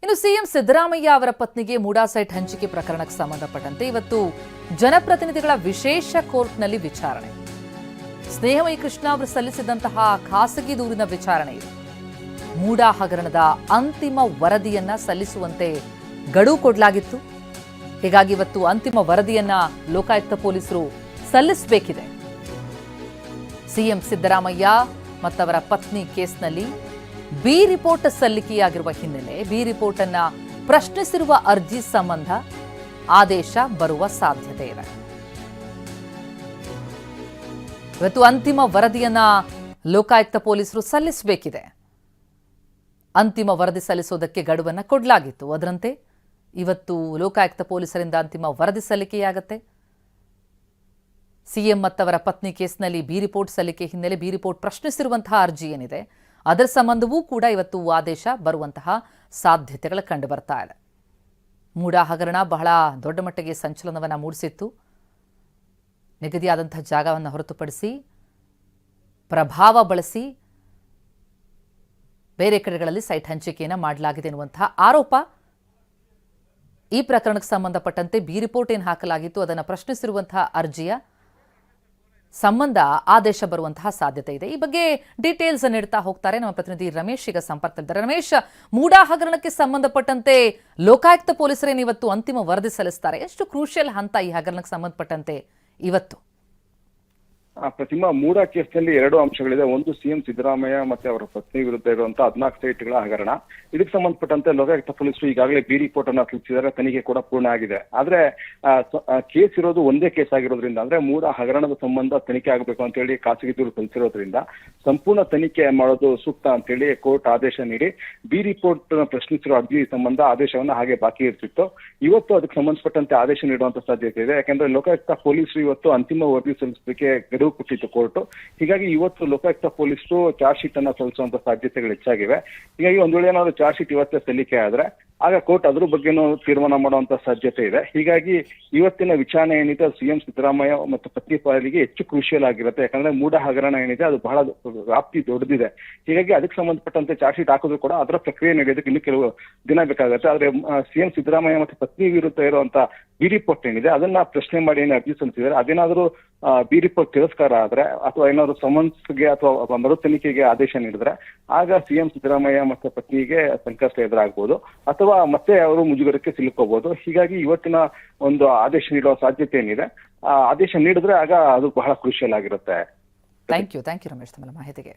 ಇನ್ನು ಸಿಎಂ ಸಿದ್ದರಾಮಯ್ಯ ಅವರ ಪತ್ನಿಗೆ ಮೂಡಾ ಸೈಟ್ ಹಂಚಿಕೆ ಪ್ರಕರಣಕ್ಕೆ ಸಂಬಂಧಪಟ್ಟಂತೆ ಇವತ್ತು ಜನಪ್ರತಿನಿಧಿಗಳ ವಿಶೇಷ ಕೋರ್ಟ್ನಲ್ಲಿ ವಿಚಾರಣೆ. ಸ್ನೇಹಮಯಿ ಕೃಷ್ಣ ಅವರು ಸಲ್ಲಿಸಿದಂತಹ ಖಾಸಗಿ ದೂರಿನ ವಿಚಾರಣೆ ಇದೆ. ಮೂಡಾ ಹಗರಣದ ಅಂತಿಮ ವರದಿಯನ್ನ ಸಲ್ಲಿಸುವಂತೆ ಗಡುವು ಕೊಡಲಾಗಿತ್ತು. ಹೀಗಾಗಿ ಇವತ್ತು ಅಂತಿಮ ವರದಿಯನ್ನ ಲೋಕಾಯುಕ್ತ ಪೊಲೀಸರು ಸಲ್ಲಿಸಬೇಕಿದೆ. ಸಿಎಂ ಸಿದ್ದರಾಮಯ್ಯ ಮತ್ತವರ ಪತ್ನಿ ಕೇಸ್ನಲ್ಲಿ ಬಿ ರಿಪೋರ್ಟ್ ಸಲ್ಲಿಕೆಯಾಗಿರುವ ಹಿನ್ನೆಲೆ ಬಿ ರಿಪೋರ್ಟ್ ಅನ್ನ ಪ್ರಶ್ನಿಸಿರುವ ಅರ್ಜಿ ಸಂಬಂಧ ಆದೇಶ ಬರುವ ಸಾಧ್ಯತೆ ಇದೆ. ಇವತ್ತು ಅಂತಿಮ ವರದಿಯನ್ನ ಲೋಕಾಯುಕ್ತ ಪೊಲೀಸರು ಸಲ್ಲಿಸಬೇಕಿದೆ. ಅಂತಿಮ ವರದಿ ಸಲ್ಲಿಸೋದಕ್ಕೆ ಗಡುವನ್ನು ಕೊಡಲಾಗಿತ್ತು. ಅದರಂತೆ ಇವತ್ತು ಲೋಕಾಯುಕ್ತ ಪೊಲೀಸರಿಂದ ಅಂತಿಮ ವರದಿ ಸಲ್ಲಿಕೆಯಾಗತ್ತೆ. ಸಿಎಂ ಮತ್ತವರ ಪತ್ನಿ ಕೇಸ್ನಲ್ಲಿ ಬಿ ರಿಪೋರ್ಟ್ ಸಲ್ಲಿಕೆ ಹಿನ್ನೆಲೆ ಬಿ ರಿಪೋರ್ಟ್ ಪ್ರಶ್ನಿಸಿರುವಂತಹ ಅರ್ಜಿ ಏನಿದೆ ಅದರ ಸಂಬಂಧವೂ ಕೂಡ ಇವತ್ತು ಆದೇಶ ಬರುವಂತಹ ಸಾಧ್ಯತೆಗಳು ಕಂಡು ಬರ್ತಾ ಇದೆ. ಮೂಡಾ ಹಗರಣ ಬಹಳ ದೊಡ್ಡ ಮಟ್ಟಿಗೆ ಸಂಚಲನವನ್ನು ಮೂಡಿಸಿತ್ತು. ನಿಗದಿಯಾದಂತಹ ಜಾಗವನ್ನು ಹೊರತುಪಡಿಸಿ ಪ್ರಭಾವ ಬಳಸಿ ಬೇರೆ ಕಡೆಗಳಲ್ಲಿ ಸೈಟ್ ಹಂಚಿಕೆಯನ್ನು ಮಾಡಲಾಗಿದೆ ಎನ್ನುವಂತಹ ಆರೋಪ. ಈ ಪ್ರಕರಣಕ್ಕೆ ಸಂಬಂಧಪಟ್ಟಂತೆ ಬಿ ರಿಪೋರ್ಟ್ ಏನು ಹಾಕಲಾಗಿತ್ತು ಅದನ್ನು ಪ್ರಶ್ನಿಸಿರುವಂತಹ ಅರ್ಜಿಯ ಸಂಬಂಧ ಆದೇಶ ಬರುವಂತಹ ಸಾಧ್ಯತೆ ಇದೆ. ಈ ಬಗ್ಗೆ ಡೀಟೇಲ್ಸ್ ನೀಡ್ತಾ ಹೋಗ್ತಾರೆ ನಮ್ಮ ಪ್ರತಿನಿಧಿ ರಮೇಶ್ ಈಗ ಸಂಪರ್ಕದಲ್ಲಿದ್ದಾರೆ. ರಮೇಶ್, ಮೂಡಾ ಹಗರಣಕ್ಕೆ ಸಂಬಂಧಪಟ್ಟಂತೆ ಲೋಕಾಯುಕ್ತ ಪೊಲೀಸರೇನು ಇವತ್ತು ಅಂತಿಮ ವರದಿ ಸಲ್ಲಿಸ್ತಾರೆ? ಎಷ್ಟು ಕ್ರೂಷಿಯಲ್ ಹಂತ ಈ ಹಗರಣಕ್ಕೆ ಸಂಬಂಧಪಟ್ಟಂತೆ ಇವತ್ತು? ಪ್ರತಿಮಾ, ಮೂಡಾ ಕೇಸ್ನಲ್ಲಿ ಎರಡು ಅಂಶಗಳಿದೆ. ಒಂದು, ಸಿಎಂ ಸಿದ್ದರಾಮಯ್ಯ ಮತ್ತೆ ಅವರ ಪತ್ನಿ ವಿರುದ್ಧ ಇರುವಂತಹ 14 ಸೈಟ್ಗಳ ಹಗರಣ. ಇದಕ್ಕೆ ಸಂಬಂಧಪಟ್ಟಂತೆ ಲೋಕಾಯುಕ್ತ ಪೊಲೀಸರು ಈಗಾಗಲೇ ಬಿ ರಿಪೋರ್ಟ್ ಅನ್ನು ಸಲ್ಲಿಸಿದ್ದಾರೆ. ತನಿಖೆ ಕೂಡ ಪೂರ್ಣ ಆಗಿದೆ. ಆದ್ರೆ ಕೇಸ್ ಇರೋದು ಒಂದೇ ಕೇಸ್ ಆಗಿರೋದ್ರಿಂದ, ಅಂದ್ರೆ ಮೂಡಾ ಹಗರಣದ ಸಂಬಂಧ ತನಿಖೆ ಆಗಬೇಕು ಅಂತ ಹೇಳಿ ಖಾಸಗಿ ದೂರು ಸಲ್ಲಿಸಿರೋದ್ರಿಂದ ಸಂಪೂರ್ಣ ತನಿಖೆ ಮಾಡೋದು ಸೂಕ್ತ ಅಂತ ಹೇಳಿ ಕೋರ್ಟ್ ಆದೇಶ ನೀಡಿ ಬಿ ರಿಪೋರ್ಟ್ ಪ್ರಶ್ನಿಸಿರೋ ಅರ್ಜಿ ಸಂಬಂಧ ಆದೇಶವನ್ನ ಹಾಗೆ ಬಾಕಿ ಇರ್ತಿತ್ತು. ಇವತ್ತು ಅದಕ್ಕೆ ಸಂಬಂಧಪಟ್ಟಂತೆ ಆದೇಶ ನೀಡುವಂತ ಸಾಧ್ಯತೆ ಇದೆ. ಯಾಕಂದ್ರೆ ಲೋಕಾಯುಕ್ತ ಪೊಲೀಸರು ಇವತ್ತು ಅಂತಿಮ ವರದಿ ಸಲ್ಲಿಸಲಿಕ್ಕೆ ಕೊಟ್ಟಿತ್ತು ಕೋರ್ಟ್. ಹೀಗಾಗಿ ಇವತ್ತು ಲೋಕಾಯುಕ್ತ ಪೊಲೀಸರು ಚಾರ್ಜ್ ಶೀಟ್ ಅನ್ನ ಸಲ್ಲಿಸುವಂತ ಸಾಧ್ಯತೆಗಳು ಹೆಚ್ಚಾಗಿವೆ. ಹೀಗಾಗಿ ಒಂದ್ ವೇಳೆ ಏನಾದ್ರು ಚಾರ್ಜ್ ಶೀಟ್ ಇವತ್ತೇ ಸಲ್ಲಿಕೆ ಆದ್ರೆ ಆಗ ಕೋರ್ಟ್ ಅದ್ರ ಬಗ್ಗೆನೂ ತೀರ್ಮಾನ ಮಾಡುವಂತ ಸಾಧ್ಯತೆ ಇದೆ. ಹೀಗಾಗಿ ಇವತ್ತಿನ ವಿಚಾರಣೆ ಏನಿದೆ ಸಿಎಂ ಸಿದ್ದರಾಮಯ್ಯ ಮತ್ತು ಪತ್ನಿ ಪಾಲಿಗೆ ಹೆಚ್ಚು ಕ್ರೂಷಿಯಲ್ ಆಗಿರುತ್ತೆ. ಯಾಕಂದ್ರೆ ಮೂಡಾ ಹಗರಣ ಏನಿದೆ ಅದು ಬಹಳ ವ್ಯಾಪ್ತಿ ದೊಡ್ಡದಿದೆ. ಹೀಗಾಗಿ ಅದಕ್ಕೆ ಸಂಬಂಧಪಟ್ಟಂತೆ ಚಾರ್ಜ್ ಶೀಟ್ ಹಾಕಿದ್ರು ಕೂಡ ಅದರ ಪ್ರಕ್ರಿಯೆ ನಡೆಯೋದಕ್ಕೆ ಇನ್ನು ಕೆಲವು ದಿನ ಬೇಕಾಗುತ್ತೆ. ಆದ್ರೆ ಸಿಎಂ ಸಿದ್ದರಾಮಯ್ಯ ಮತ್ತು ಪತ್ನಿ ವಿರುದ್ಧ ಇರುವಂತ ಬಿ ರಿಪೋರ್ಟ್ ಏನಿದೆ ಅದನ್ನ ಪ್ರಶ್ನೆ ಮಾಡಿ ಏನು ಅರ್ಜಿ ಸಲ್ಲಿಸಿದ್ದಾರೆ, ಅದೇನಾದ್ರೂ ಬಿ ರಿಪೋರ್ಟ್ ತಿರಸ್ಕಾರ ಆದ್ರೆ ಅಥವಾ ಏನಾದ್ರು ಸಮನ್ಸ್ಗೆ ಅಥವಾ ಮರು ತನಿಖೆಗೆ ಆದೇಶ ನೀಡಿದ್ರೆ ಆಗ ಸಿಎಂ ಸಿದ್ದರಾಮಯ್ಯ ಮತ್ತು ಪತ್ನಿಗೆ ಸಂಕಷ್ಟ ಎದುರಾಗಬಹುದು ಅಥವಾ ಮತ್ತೆ ಅವರು ಮುಜುಗರಕ್ಕೆ ಸಿಲುಕೋಬಹುದು. ಹೀಗಾಗಿ ಇವತ್ತಿನ ಒಂದು ಆದೇಶ ನೀಡುವ ಸಾಧ್ಯತೆ ಏನಿದೆ, ಆದೇಶ ನೀಡಿದ್ರೆ ಆಗ ಅದು ಬಹಳ ಕ್ರೂಷಿಯಲ್ ಆಗಿರುತ್ತೆ. ಥ್ಯಾಂಕ್ ಯು ರಮೇಶ್, ತಮ್ಮ ಮಾಹಿತಿಗೆ.